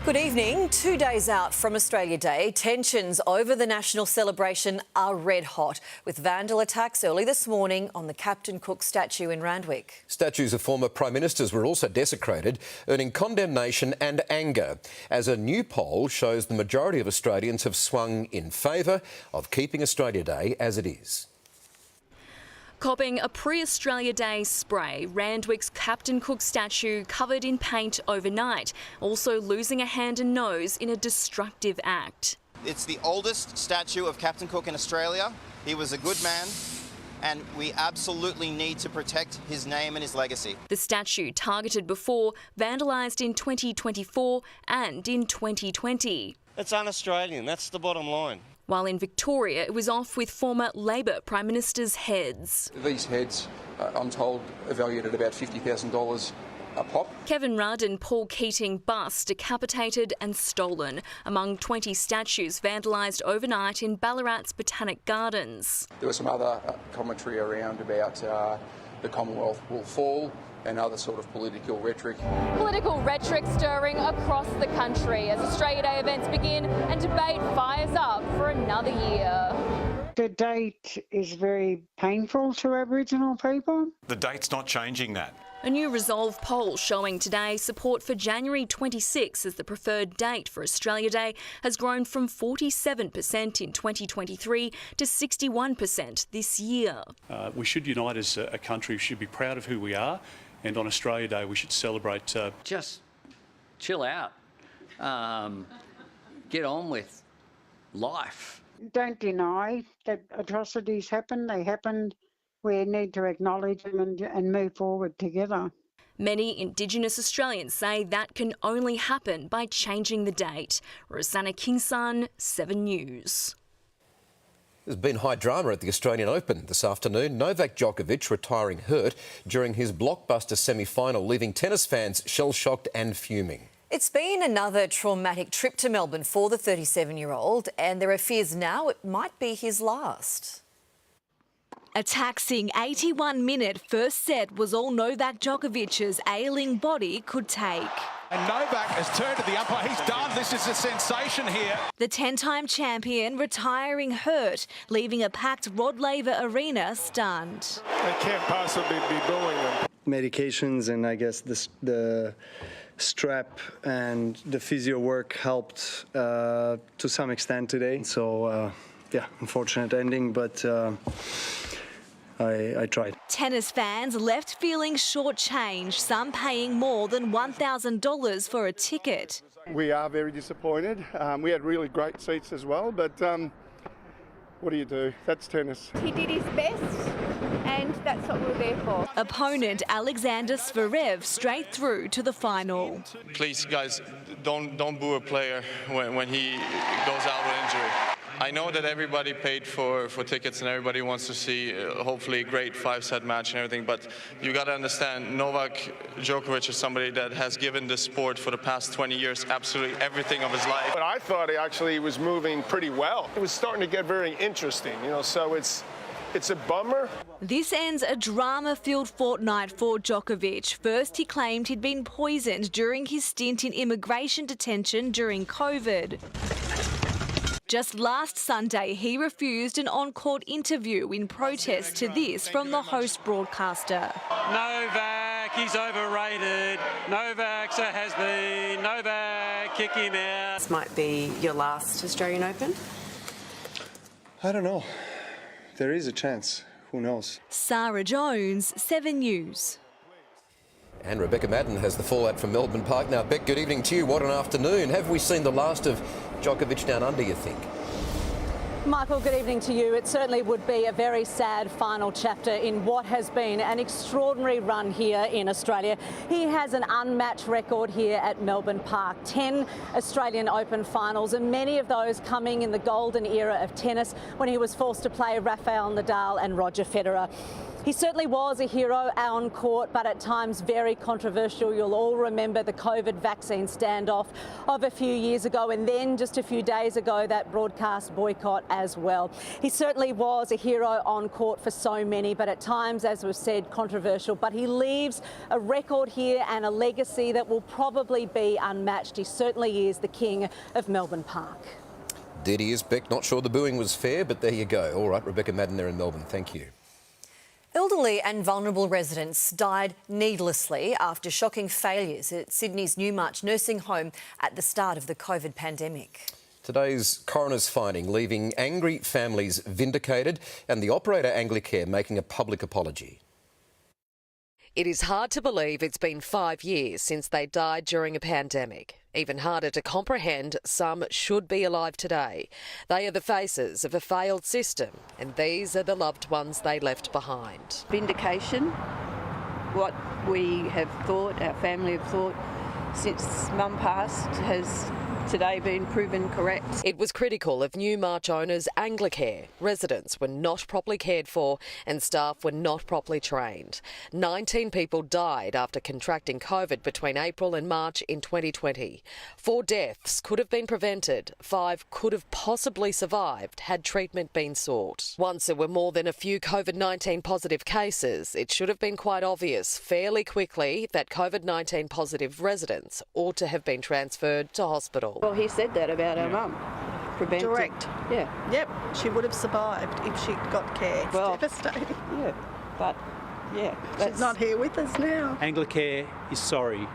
Good evening. 2 days out from Australia Day, tensions over the national celebration are red hot, with vandal attacks early this morning on the Captain Cook statue in Randwick. Statues of former Prime Ministers were also desecrated, earning condemnation and anger, as a new poll shows the majority of Australians have swung in favour of keeping Australia Day as it is. Copping a pre-Australia Day spray, Randwick's Captain Cook statue covered in paint overnight, also losing a hand and nose in a destructive act. It's the oldest statue of Captain Cook in Australia. He was a good man, and we absolutely need to protect his name and his legacy. The statue, targeted before, vandalised in 2024 and in 2020. It's un-Australian, that's the bottom line. While in Victoria, it was off with former Labor Prime Ministers' heads. These heads, I'm told, are valued at about $50,000 a pop. Kevin Rudd and Paul Keating bust, decapitated and stolen, among 20 statues vandalised overnight in Ballarat's Botanic Gardens. There was some other commentary around about the Commonwealth will fall and other sort of political rhetoric. Political rhetoric stirring across the country as Australia Day events begin and debate fires up for another year. The date is very painful to Aboriginal people. The date's not changing that. A new Resolve poll showing today support for January 26 as the preferred date for Australia Day has grown from 47% in 2023 to 61% this year. We should unite as a country, we should be proud of who we are, and on Australia Day we should celebrate. Just chill out, get on with life. Don't deny that atrocities happen, they happened. We need to acknowledge them and move forward together. Many Indigenous Australians say that can only happen by changing the date. Rosanna Kingson, 7 News. There's been high drama at the Australian Open this afternoon. Novak Djokovic retiring hurt during his blockbuster semi-final, leaving tennis fans shell-shocked and fuming. It's been another traumatic trip to Melbourne for the 37-year-old, and there are fears now it might be his last. A taxing 81-minute first set was all Novak Djokovic's ailing body could take. And Novak has turned to the umpire. He's done. This is a sensation here. The 10-time champion retiring hurt, leaving a packed Rod Laver Arena stunned. They can't possibly be booing him. Medications and I guess the strap and the physio work helped to some extent today. So, yeah, unfortunate ending, but I tried. Tennis fans left feeling shortchanged, some paying more than $1,000 for a ticket. We are very disappointed. We had really great seats as well, but what do you do? That's tennis. He did his best, and that's what we're there for. Opponent Alexander Zverev straight through to the final. Please, guys, don't boo a player when he goes out with injury. I know that everybody paid for tickets and everybody wants to see hopefully a great 5-set match and everything, but you got to understand Novak Djokovic is somebody that has given this sport for the past 20 years absolutely everything of his life. But I thought he actually was moving pretty well. It was starting to get very interesting, you know, so it's a bummer. This ends a drama-filled fortnight for Djokovic. First, he claimed he'd been poisoned during his stint in immigration detention during COVID. Just last Sunday, he refused an on-court interview in protest to this from the host broadcaster. Novak, he's overrated. Novak's a has-been. Novak, kick him out. This might be your last Australian Open? I don't know. There is a chance. Who knows? Sarah Jones, 7 News. And Rebecca Madden has the fallout from Melbourne Park. Now, Beck, good evening to you. What an afternoon. Have we seen the last of Djokovic down under, you think? Michael, good evening to you. It certainly would be a very sad final chapter in what has been an extraordinary run here in Australia. He has an unmatched record here at Melbourne Park. 10 Australian Open finals, and many of those coming in the golden era of tennis when he was forced to play Rafael Nadal and Roger Federer. He certainly was a hero on court, but at times very controversial. You'll all remember the COVID vaccine standoff of a few years ago, and then just a few days ago, that broadcast boycott as well. He certainly was a hero on court for so many, but at times, as we've said, controversial. But he leaves a record here and a legacy that will probably be unmatched. He certainly is the king of Melbourne Park. Indeed he is, Beck. Not sure the booing was fair, but there you go. All right, Rebecca Madden there in Melbourne. Thank you. Elderly and vulnerable residents died needlessly after shocking failures at Sydney's Newmarch nursing home at the start of the COVID pandemic. Today's coroner's finding leaving angry families vindicated and the operator Anglicare making a public apology. It is hard to believe it's been 5 years since they died during a pandemic. Even harder to comprehend, some should be alive today. They are the faces of a failed system, and these are the loved ones they left behind. Vindication, what we have thought, our family have thought since Mum passed, has today been proven correct. It was critical of Newmarch owners Anglicare. Residents were not properly cared for and staff were not properly trained. 19 people died after contracting COVID between April and March in 2020. 4 deaths could have been prevented. 5 could have possibly survived had treatment been sought. Once there were more than a few COVID-19 positive cases, it should have been quite obvious fairly quickly that COVID-19 positive residents ought to have been transferred to hospital. Well, he said that about our mum. Prevented. Direct. Yeah. Yep, she would have survived if she'd got care. It's Well, devastating. Yeah, but yeah. She's not here with us now. Anglicare is sorry.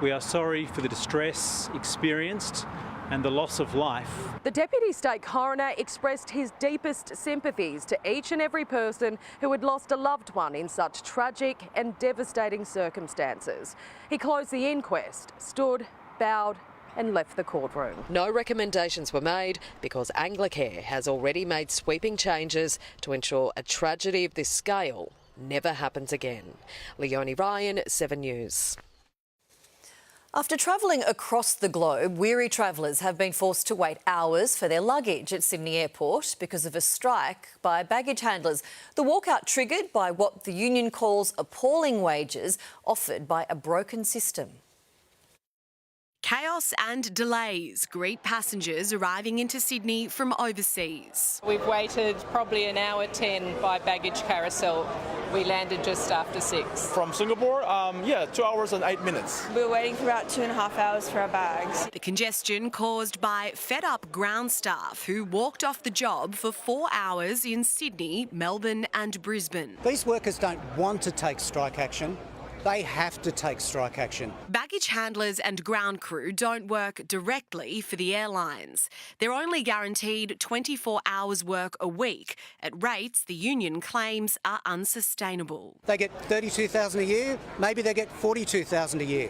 We are sorry for the distress experienced and the loss of life. The Deputy State Coroner expressed his deepest sympathies to each and every person who had lost a loved one in such tragic and devastating circumstances. He closed the inquest, stood, bowed and left the courtroom. No recommendations were made because Anglicare has already made sweeping changes to ensure a tragedy of this scale never happens again. Leonie Ryan, 7 News. After travelling across the globe, weary travellers have been forced to wait hours for their luggage at Sydney Airport because of a strike by baggage handlers. The walkout triggered by what the union calls appalling wages offered by a broken system. Chaos and delays greet passengers arriving into Sydney from overseas. We've waited probably an hour 10 by baggage carousel. We landed just after 6. From Singapore, 2 hours and 8 minutes. We were waiting for about 2.5 hours for our bags. The congestion caused by fed-up ground staff who walked off the job for 4 hours in Sydney, Melbourne and Brisbane. These workers don't want to take strike action. They have to take strike action. Baggage handlers and ground crew don't work directly for the airlines. They're only guaranteed 24 hours work a week at rates the union claims are unsustainable. They get $32,000 a year, maybe they get $42,000 a year.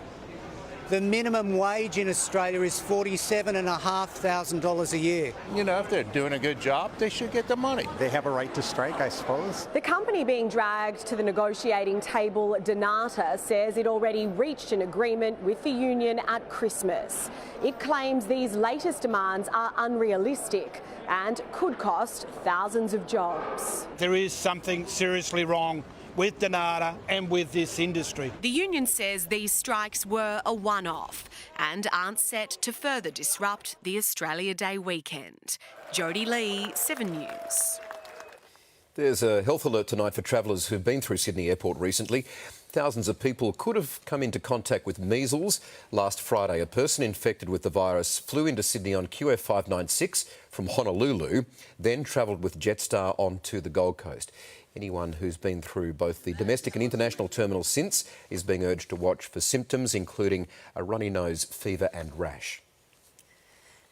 The minimum wage in Australia is $47,500 a year. You know, if they're doing a good job, they should get the money. They have a right to strike, I suppose. The company being dragged to the negotiating table, Donata, says it already reached an agreement with the union at Christmas. It claims these latest demands are unrealistic and could cost thousands of jobs. There is something seriously wrong with Donata and with this industry. The union says these strikes were a one-off and aren't set to further disrupt the Australia Day weekend. Jodie Lee, 7 News. There's a health alert tonight for travellers who've been through Sydney Airport recently. Thousands of people could have come into contact with measles. Last Friday, a person infected with the virus flew into Sydney on QF 596 from Honolulu, then travelled with Jetstar onto the Gold Coast. Anyone who's been through both the domestic and international terminals since is being urged to watch for symptoms including a runny nose, fever and rash.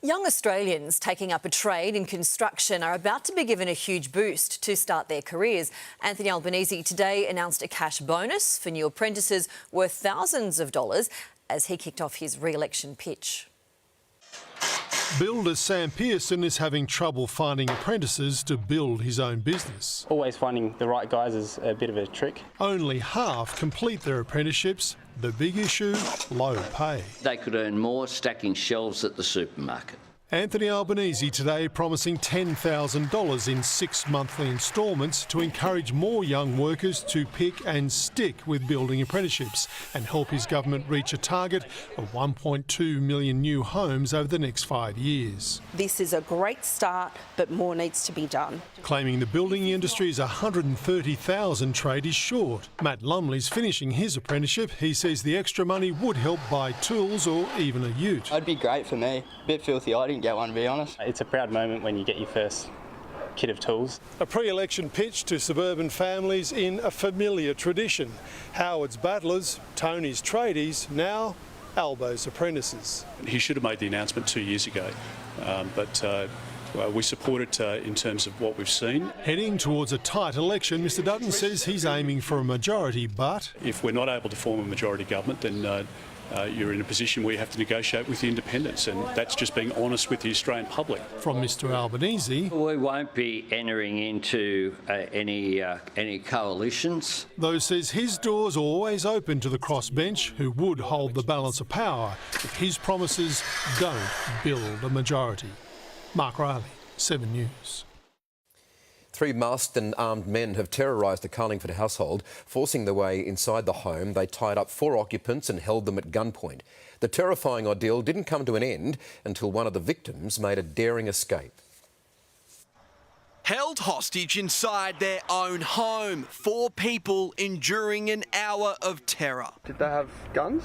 Young Australians taking up a trade in construction are about to be given a huge boost to start their careers. Anthony Albanese today announced a cash bonus for new apprentices worth thousands of dollars as he kicked off his re-election pitch. Builder Sam Pearson is having trouble finding apprentices to build his own business. Always finding the right guys is a bit of a trick. Only half complete their apprenticeships. The big issue, low pay. They could earn more stacking shelves at the supermarket. Anthony Albanese today promising $10,000 in 6 monthly instalments to encourage more young workers to pick and stick with building apprenticeships and help his government reach a target of 1.2 million new homes over the next 5 years. This is a great start, but more needs to be done. Claiming the building industry is 130,000 tradies short. Matt Lumley's finishing his apprenticeship. He says the extra money would help buy tools or even a ute. It'd be great for me. A bit filthy, I didn't get one, to be honest. It's a proud moment when you get your first kit of tools. A pre-election pitch to suburban families in a familiar tradition. Howard's battlers, Tony's tradies, now Albo's apprentices. He should have made the announcement 2 years ago, but we support it in terms of what we've seen. Heading towards a tight election, Mr Dutton says he's aiming for a majority, but if we're not able to form a majority government, then you're in a position where you have to negotiate with the independents, and that's just being honest with the Australian public. From Mr Albanese, we won't be entering into any coalitions. Though says his doors are always open to the crossbench, who would hold the balance of power if his promises don't build a majority. Mark Riley, 7 News. 3 masked and armed men have terrorised a Carlingford household. Forcing their way inside the home, they tied up 4 occupants and held them at gunpoint. The terrifying ordeal didn't come to an end until one of the victims made a daring escape. Held hostage inside their own home, 4 people enduring an hour of terror. Did they have guns?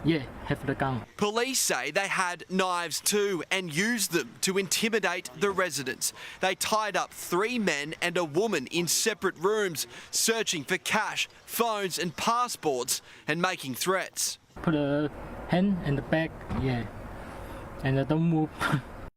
Yeah, have the gun. Police say they had knives too and used them to intimidate the residents. They tied up 3 men and a woman in separate rooms, searching for cash, phones and passports and making threats. Put a hand in the back, yeah, and don't move.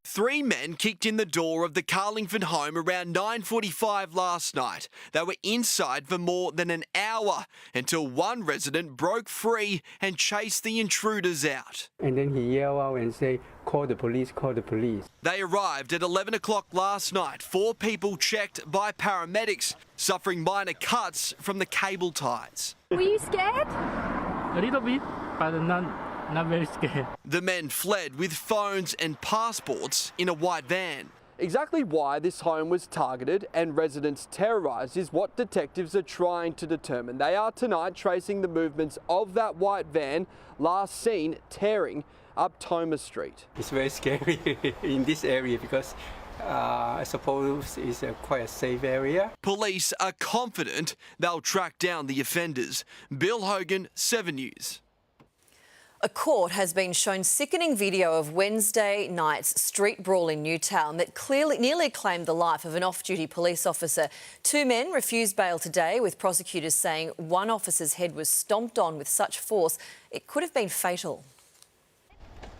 3 men kicked in the door of the Carlingford home around 9:45 last night. They were inside for more than an hour until one resident broke free and chased the intruders out. And then he yelled out and said, "Call the police, call the police." They arrived at 11 o'clock last night. 4 people checked by paramedics, suffering minor cuts from the cable ties. Were you scared? A little bit, but not very scared. The men fled with phones and passports in a white van. Exactly why this home was targeted and residents terrorised is what detectives are trying to determine. They are tonight tracing the movements of that white van last seen tearing up Thomas Street. It's very scary in this area because I suppose it's quite a safe area. Police are confident they'll track down the offenders. Bill Hogan, 7 News. A court has been shown sickening video of Wednesday night's street brawl in Newtown that nearly claimed the life of an off-duty police officer. 2 men refused bail today, with prosecutors saying one officer's head was stomped on with such force it could have been fatal.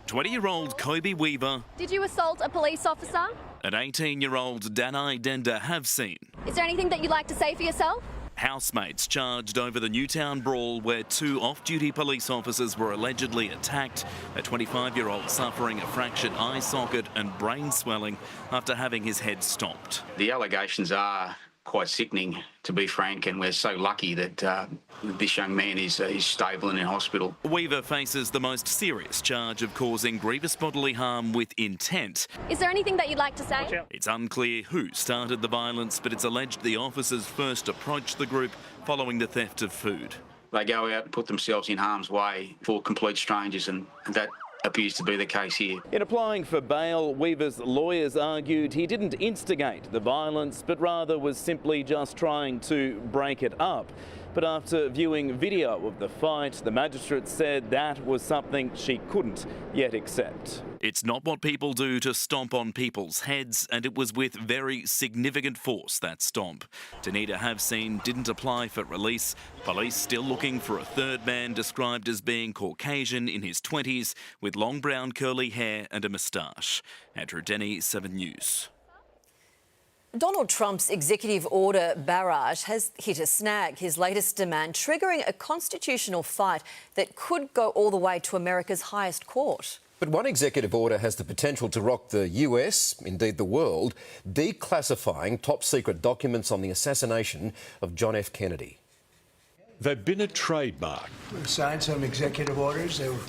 20-year-old Kobe Weaver. Did you assault a police officer? And 18-year-old Danai Denda have seen. Is there anything that you'd like to say for yourself? Housemates charged over the Newtown brawl where 2 off-duty police officers were allegedly attacked. A 25-year-old suffering a fractured eye socket and brain swelling after having his head stomped. The allegations are quite sickening, to be frank, and we're so lucky that this young man is stable and in hospital. Weaver faces the most serious charge of causing grievous bodily harm with intent. Is there anything that you'd like to say? It's unclear who started the violence, but it's alleged the officers first approached the group following the theft of food. They go out and put themselves in harm's way for complete strangers, and that appears to be the case here. In applying for bail, Weaver's lawyers argued he didn't instigate the violence, but rather was simply just trying to break it up. But after viewing video of the fight, the magistrate said that was something she couldn't yet accept. It's not what people do to stomp on people's heads, and it was with very significant force, that stomp. Danita Havseen didn't apply for release. Police still looking for a 3rd man described as being Caucasian in his 20s with long brown curly hair and a moustache. Andrew Denny, 7 News. Donald Trump's executive order barrage has hit a snag, his latest demand triggering a constitutional fight that could go all the way to America's highest court. But one executive order has the potential to rock the US, indeed the world, declassifying top-secret documents on the assassination of John F. Kennedy. They've been a trademark. We've signed some executive orders. They were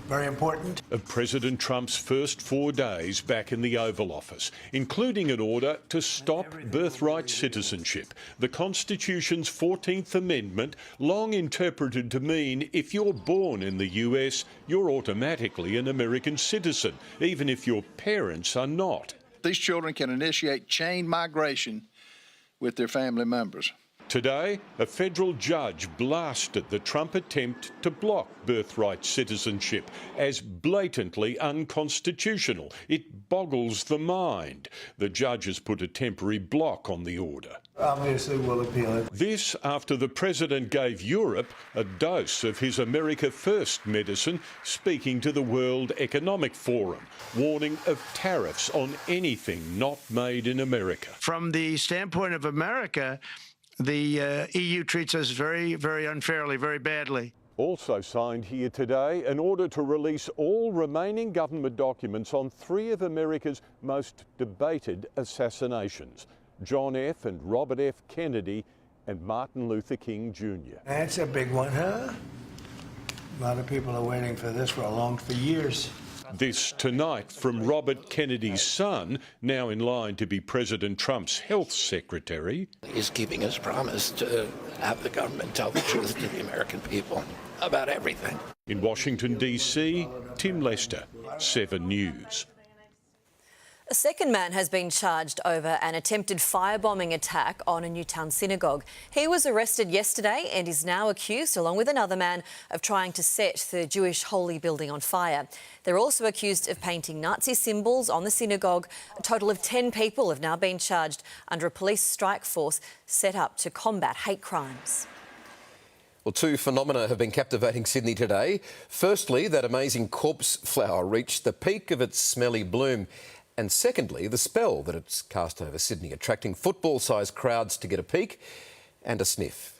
very important. Of President Trump's first 4 days back in the Oval Office, including an order to stop birthright citizenship, the Constitution's 14th Amendment, long interpreted to mean if you're born in the US, you're automatically an American citizen, even if your parents are not. These children can initiate chain migration with their family members. Today, a federal judge blasted the Trump attempt to block birthright citizenship as blatantly unconstitutional. It boggles the mind. The judge has put a temporary block on the order. Obviously, we'll appeal it. This after the president gave Europe a dose of his America First medicine, speaking to the World Economic Forum, warning of tariffs on anything not made in America. From the standpoint of America, the EU treats us very, very unfairly, very badly. Also signed here today an order to release all remaining government documents on 3 of America's most debated assassinations: John F. and Robert F. Kennedy and Martin Luther King Jr. That's a big one, huh? A lot of people are waiting for this for years. This tonight from Robert Kennedy's son, now in line to be President Trump's health secretary. He's keeping his promise to have the government tell the truth to the American people about everything. In Washington, D.C., Tim Lester, 7 News. A second man has been charged over an attempted firebombing attack on a Newtown synagogue. He was arrested yesterday and is now accused, along with another man, of trying to set the Jewish holy building on fire. They're also accused of painting Nazi symbols on the synagogue. A total of 10 people have now been charged under a police strike force set up to combat hate crimes. Well, 2 phenomena have been captivating Sydney today. Firstly, that amazing corpse flower reached the peak of its smelly bloom. And secondly, the spell that it's cast over Sydney, attracting football-sized crowds to get a peek and a sniff.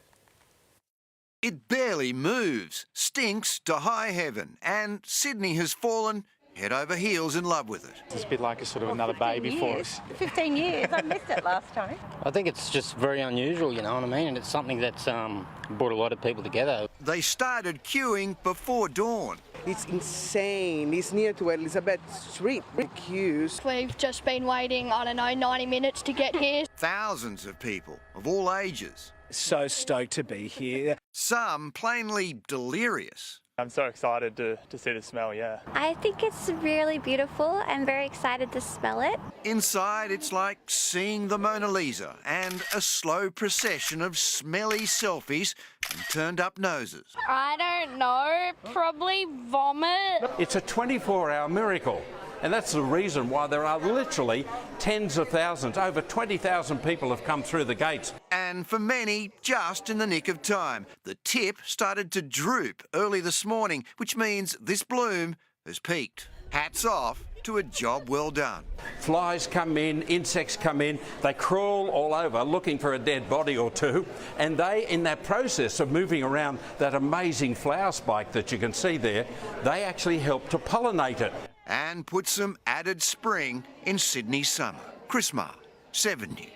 It barely moves, stinks to high heaven, and Sydney has fallen head over heels in love with it. It's a bit like a sort of another baby for us. 15 years. I missed it last time. I think it's just very unusual, you know what I mean? And it's something that's brought a lot of people together. They started queuing before dawn. It's insane. It's near to Elizabeth Street. Queues. We've just been waiting, 90 minutes to get here. Thousands of people of all ages. So stoked to be here. Some plainly delirious. I'm so excited to see the smell, yeah. I think it's really beautiful. I'm very excited to smell it. Inside, it's like seeing the Mona Lisa and a slow procession of smelly selfies and turned-up noses. I don't know, probably vomit. It's a 24-hour miracle. And that's the reason why there are literally tens of thousands, over 20,000 people have come through the gates. And for many, just in the nick of time. The tip started to droop early this morning, which means this bloom has peaked. Hats off to a job well done. Flies come in, insects come in, they crawl all over looking for a dead body or two, and they, in that process of moving around that amazing flower spike that you can see there, they actually help to pollinate it. And put some added spring in Sydney's summer. Chris Marr, 7 News.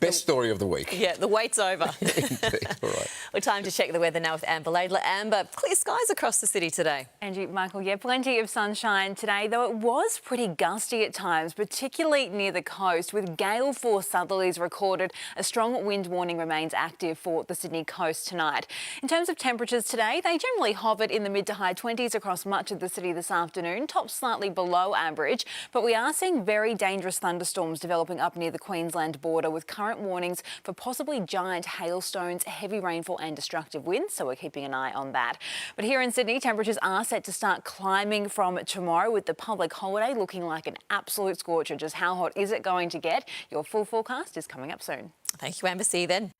Best story of the week. Yeah, the wait's over. Indeed. All right. Well, time to check the weather now with Amber Laidler. Amber, clear skies across the city today. Angie, Michael, yeah, plenty of sunshine today, though it was pretty gusty at times, particularly near the coast, with gale force southerlies recorded. A strong wind warning remains active for the Sydney coast tonight. In terms of temperatures today, they generally hovered in the mid to high 20s across much of the city this afternoon, tops slightly below average, but we are seeing very dangerous thunderstorms developing up near the Queensland border, with current warnings for possibly giant hailstones, heavy rainfall and destructive winds, so we're keeping an eye on that. But here in Sydney, temperatures are set to start climbing from tomorrow, with the public holiday looking like an absolute scorcher. Just how hot is it going to get? Your full forecast is coming up soon. Thank you, Amber. See you then.